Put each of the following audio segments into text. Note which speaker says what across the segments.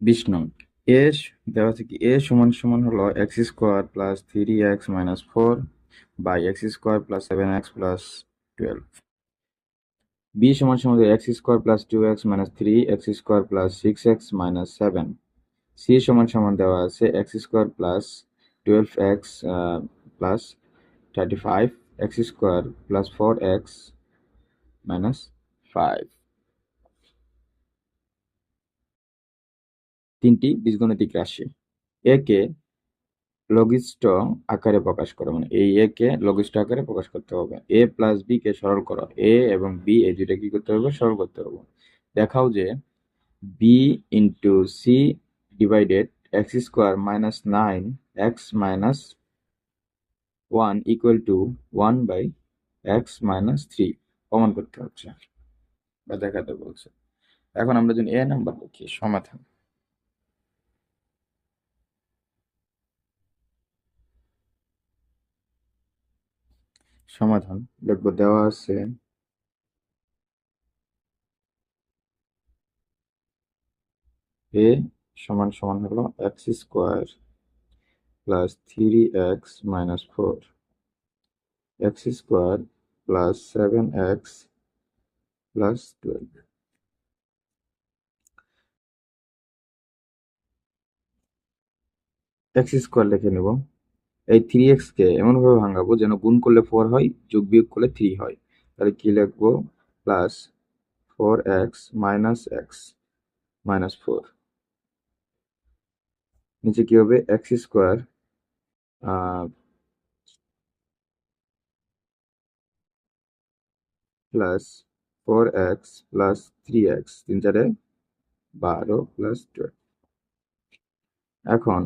Speaker 1: 20 নং দেওয়া আছে কি সমান সমান হলো x square plus 3x minus 4 by x square plus 7x plus 12। B সমান সমান x square plus 2x minus 3 x square plus 6x minus 7। C সমান সমান দেওয়া আছে x square plus 12x plus 35 x square plus 4x minus 5। তিনটি বীজগণিতিক রাশি। একে লঘিষ্ঠ আকারে প্রকাশ করো, মানে এই এ কে লঘিষ্ঠ আকারে প্রকাশ করতে হবে। এ প্লাস বি কে সরল করো, এ এবং বি এই দুইটা কি করতে হবে, সরল করতে হবে। দেখাও যে B into C divided x square minus 9x minus 1 equal to 1/x minus 3 প্রমাণ করতে হচ্ছে বা দেখাতে বলছে। এখন আমরা যদি এ নাম্বার লিখি সমাধান। সমাধান দেখবো দেওয়া আছে এ সমান সমান হলো x square plus 3x minus 4 x square plus 7x plus 12। X square লিখে নেব। এই 3x কে এমনভাবে ভাঙাবো যেন গুণ করলে 4 হয়, যোগ বিয়োগ করলে 3 হয়। তাহলে কি লিখবো, plus 4x minus x minus 4। নিচে কি হবে, x square plus 4x plus 3x, 3 4 12 plus 12। এখন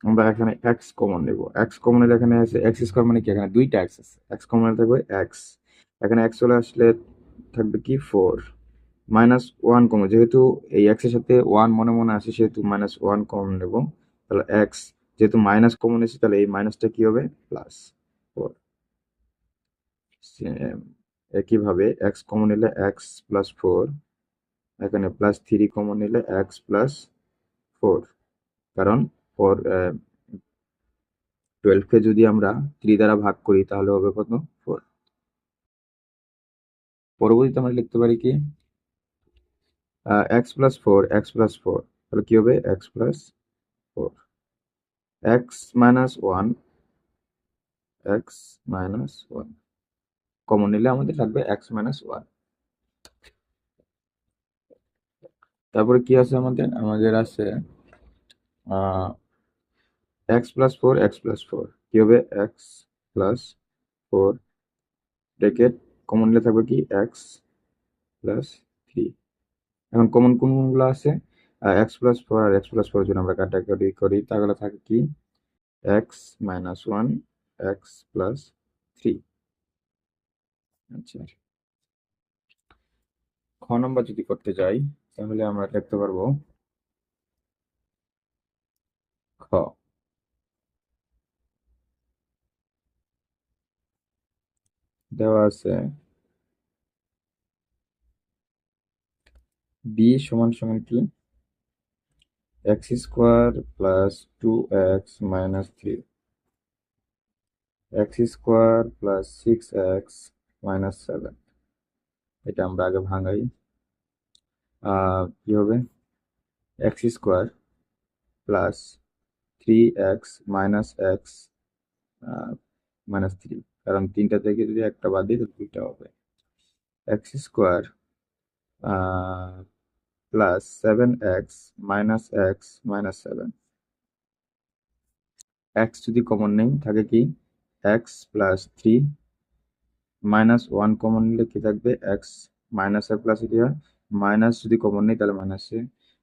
Speaker 1: আমরা এখানে x কমন নেব। x কমন নিলে এখানে আছে এক্স স্কোয়ার, মানে কি এখানে দুইটা x আছে, x কমন নিলে থাকবে x। এখানে x চলে আসলে থাকবে কি 4 মাইনাস 1 কমন, যেহেতু এই x এর সাথে 1 মনে মনে আসে সেহেতু মাইনাস 1 কমন নেব। তাহলে x যেহেতু মাইনাস কমন এসেছে তাহলে এই মাইনাসটা কি হবে, প্লাস 4। একইভাবে x কমন নিলে x প্লাস 4, এখানে প্লাস 3 কমন নিলে x প্লাস 4, কারণ 12 কে যদি আমরা 3 দ্বারা ভাগ করি তাহলে হবে কত, 4। পরবর্তীতে আমরা লিখতে পারি কি x প্লাস 4 x প্লাস 4, তাহলে কি হবে x plus 4। x minus 1 x minus 1 common নিলে আমাদের থাকবে x মাইনাস 1। তারপরে কি আছে আমাদের, আছে x প্লাস 4 x প্লাস 4, কি হবে x প্লাস 4 ব্র্যাকেট কমন নিলে থাকবে কি x প্লাস 3। এখন কমন কোনগুলো আছে, x প্লাস 4 আর x প্লাস 4 যদি আমরা কাটাকাটি করি তাহলে থাকে কি x মাইনাস 1 x প্লাস 3। আচ্ছা, খ নম্বর যদি করতে যাই তাহলে আমরা লিখতে পারবো খ দেওয়া আছে b সমান সমান কি x square plus 2x minus 3 x square plus 6x minus 7। এটা আমরা আগে ভাঙাই। কি হবে, x square plus 3x minus x minus 3, কারণ তিনটা থেকে যদি একটা বাদ দিই তাহলে দুইটা হবে। X square plus 7x minus x minus 7। x যদি কমন নেই থাকে কি x প্লাস 3 মাইনাস 1 কমন নিলে কি থাকবে x মাইনাস আর প্লাস কি হয়, মাইনাস যদি কমন নেই তাহলে মাইনাসে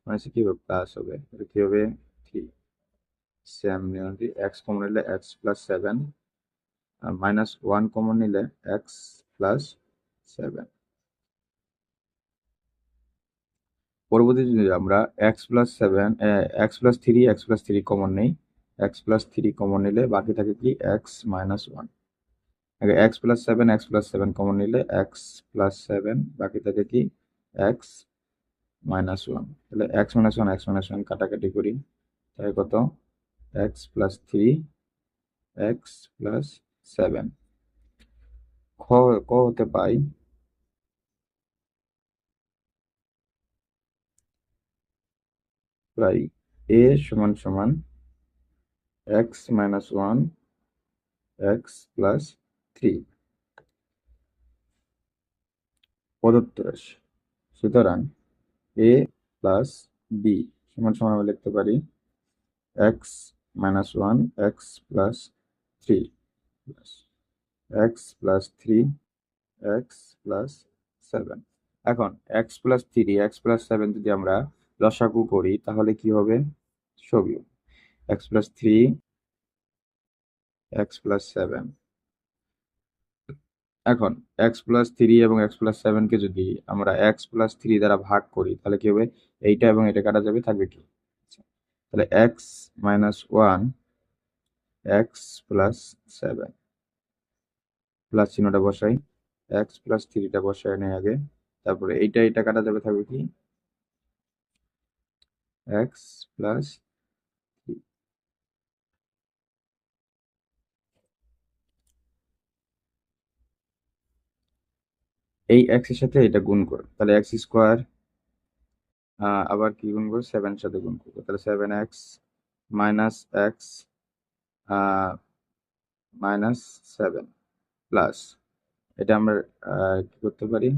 Speaker 1: মাইনাসে কি হবে, প্লাস হবে, তাহলে কি হবে 3। সেম নিয়মটি x কমন নিলে x প্লাস 7 আর মাইনাস 1 কমন নিলে x প্লাস 7। পরবর্তী যদি আমরা x plus 7 x plus 3 x plus 3 common নেই, x প্লাস 3 কমন নিলে বাকি থাকে কি x মাইনাস 1। আগে x plus 7 x plus 7 common নিলে x প্লাস 7 বাকি থাকে কি x মাইনাস ওয়ান, তাহলে x minus one x minus one কাটাকাটি করি, তাহলে কত, x plus three X plus seven. খ ক হতে পাই প্রায় এ সমান সমান X minus one X plus three প্রদত্ত রাশি। সুতরাং এ প্লাস বি সমান সমান আমি লিখতে পারি X minus one X plus three plus X plus three X plus seven. এখন X plus three X plus seven যদি আমরা লসাগু করি তাহলে কি হবে, সবিয়োগ X plus three X plus seven. এখন এক্স প্লাস থ্রি এবং এক্স প্লাস সেভেনকে যদি আমরা এক্স প্লাস থ্রি দ্বারা ভাগ করি তাহলে কি হবে, এইটা এবং এটা কাটা যাবে, থাকবে কি, তাহলে x minus one X plus seven, plus চিহ্নটা বসাই, এক্স প্লাস থ্রিটা বসাই নেই আগে, তারপরে এইটা এটা কাটা যাবে, থাকবে কি, এক্স প্লাস থ্রি। এই এক্স এর সাথে এটা গুণ করো, তাহলে এক্স স্কোয়ার, আবার কি গুণ করবো, সেভেন সাথে গুণ করবো, তাহলে seven X minus x minus seven plus, এটা আমরা কি করতে পারি,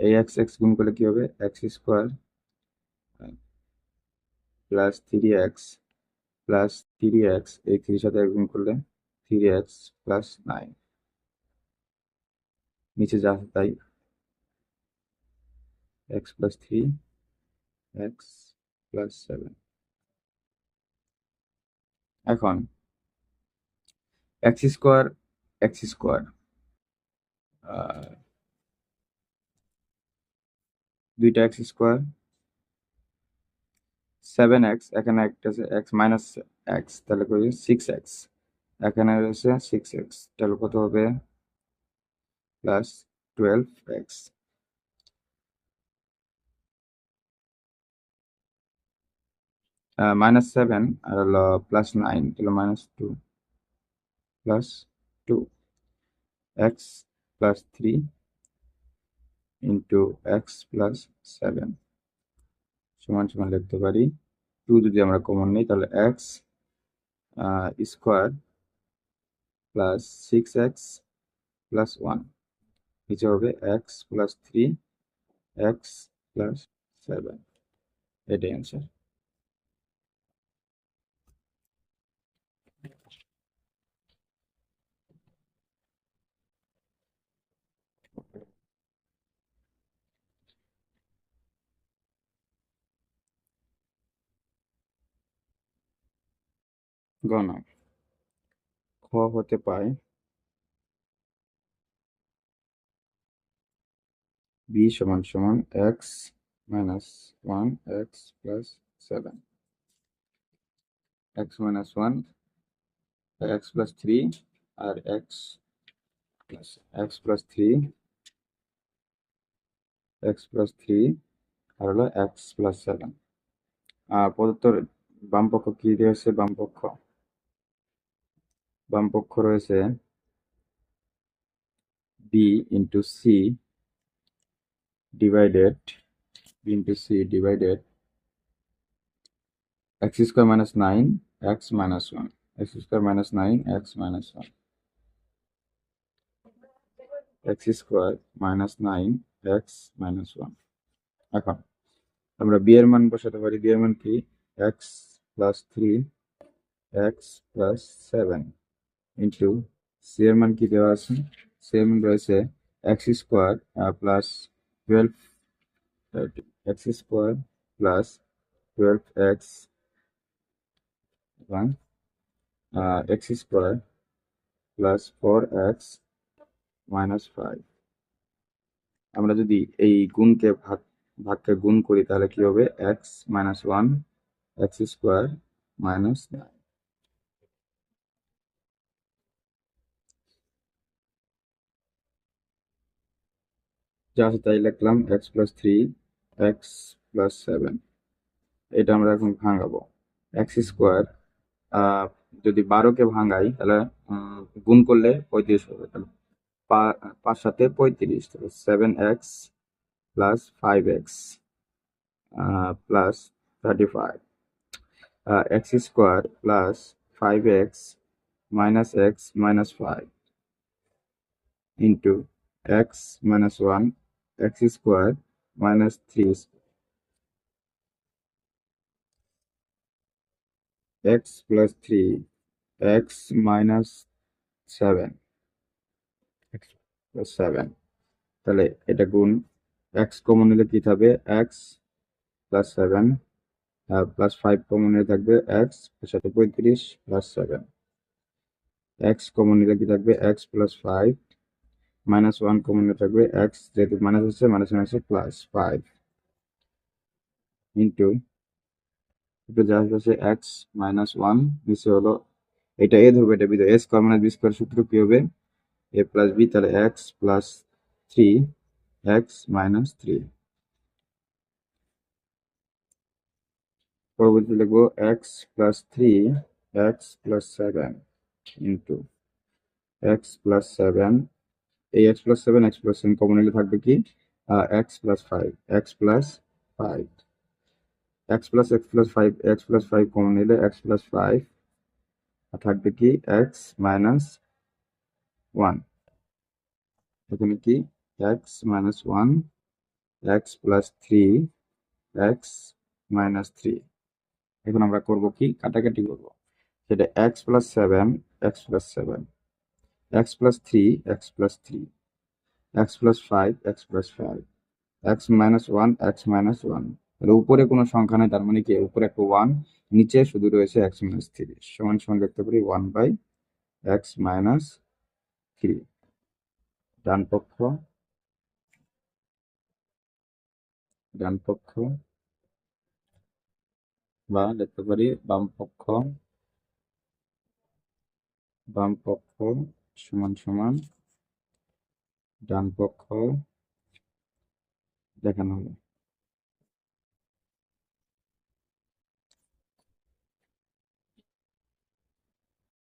Speaker 1: এই এক্স এক্স গুণ করলে কি হবে, x square plus three X plus three x, এই থ্রির সাথে গুণ করলে থ্রি এক্স প্লাস নাইন, নিচে যা আছে তাই, x plus three X plus seven. এখন এক্স স্কোয়ার এক্স স্কোয়ার দুইটা এক্স স্কোয়ার, সেভেন এক্স, এখানে একটা আছে এক্স মাইনাস এক্স, তাহলে করি সিক্স এক্স, এখানে রয়েছে সিক্স এক্স, তাহলে কত হবে, plus twelve X, minus seven আর হলো প্লাস নাইন, তাহলে minus two plus two X plus three into X plus seven সমান সমান লিখতে পারি, টু যদি আমরা কমন নিই তাহলে X square plus six X plus one, নিচে হবে X plus three X plus seven, এটাই অ্যান্সার। গণনা খ হতে পায় বি সমান সমান X minus one X plus seven, X minus one X plus three আর X plus X plus three X plus three আর হলো এক্স প্লাস সেভেন। প্রদত্ত বাম পক্ষ কি রয়েছে, বাম পক্ষ রয়েছে B into C divided x square minus nine x minus one, x square minus nine x minus one, x square minus nine x minus one. এখন আমরা বি এর মান বসাতে পারি, বি এর মান কি, X plus three X plus seven into C এর মান কি দেওয়া আছে, সি এর মান রয়েছে X square plus twelve X square plus twelve X এবং X square plus four X minus five. আমরা যদি এই গুণকে ভাগকে গুণ করি তাহলে কি হবে, x minus one x square minus nine, যা আছে তাই লিখলাম, x plus three X plus 7, এটা আমরা এখন ভাঙাবো। এক্স স্কোয়ার, যদি 12কে ভাঙাই তাহলে গুণ করলে 35 হবে, তাহলে 5 সাথে 35, তাহলে 7x plus 5x plus 35, x square plus 5x minus x minus 5 into x minus 1 x square minus 3 x plus 3 x minus 7 x plus 7, তাহলে এটা গুণ, এক্স কমন নিলে কি থাকবে, এক্স প্লাস 7 প্লাস 5 কমন নিলে থাকবে এক্স সাথে 35 প্লাস 7, এক্স কমন নিলে কি থাকবে, এক্স প্লাস 5 মাইনাস 1 কমন নিলে থাকবে এক্স, যেহেতু মাইনাস হচ্ছে মাইনাস মাইনাসে প্লাস 5 ইন্টু যা হচ্ছে এক্স মাইনাস 1, নিচে হলো এটা এ ধরবে, এটা বি ধরবে, এ স্কোয়ার মাইনাস বি স্কোয়ার সূত্র কি হবে, এ প্লাস বি, তাহলে এক্স প্লাস 3 এক্স মাইনাস 3। পরবর্তী লিখবো x plus 3 x plus 7 into X plus 7, এই x plus 7 x plus 7 common নিলে থাকবে কি, X plus 5 x plus 5, x plus 5 x plus 5 common নিলে এক্স প্লাস 5 আর থাকবে কি এক্স মাইনাস 1, এখানে কি x minus 1 x plus 3 x minus 3। এখন আমরা করব কি, কাটাকাটি করব, সেটা x plus 7 x plus 7 x plus 3 x plus 3 x plus 5 x plus 5 x minus 1 x minus 1, তাহলে উপরে কোনো সংখ্যা নেই, তার মানে কি উপরে একটা 1, নিচে শুধু রয়েছে এক্স মাইনাস 3, সমান সমান লিখতে পারি 1 বাই এক্স মাইনাস 3। ডান পক্ষ বা লিখতে পারি বাম পক্ষ সমান সমান ডান পক্ষ দেখানো হবে।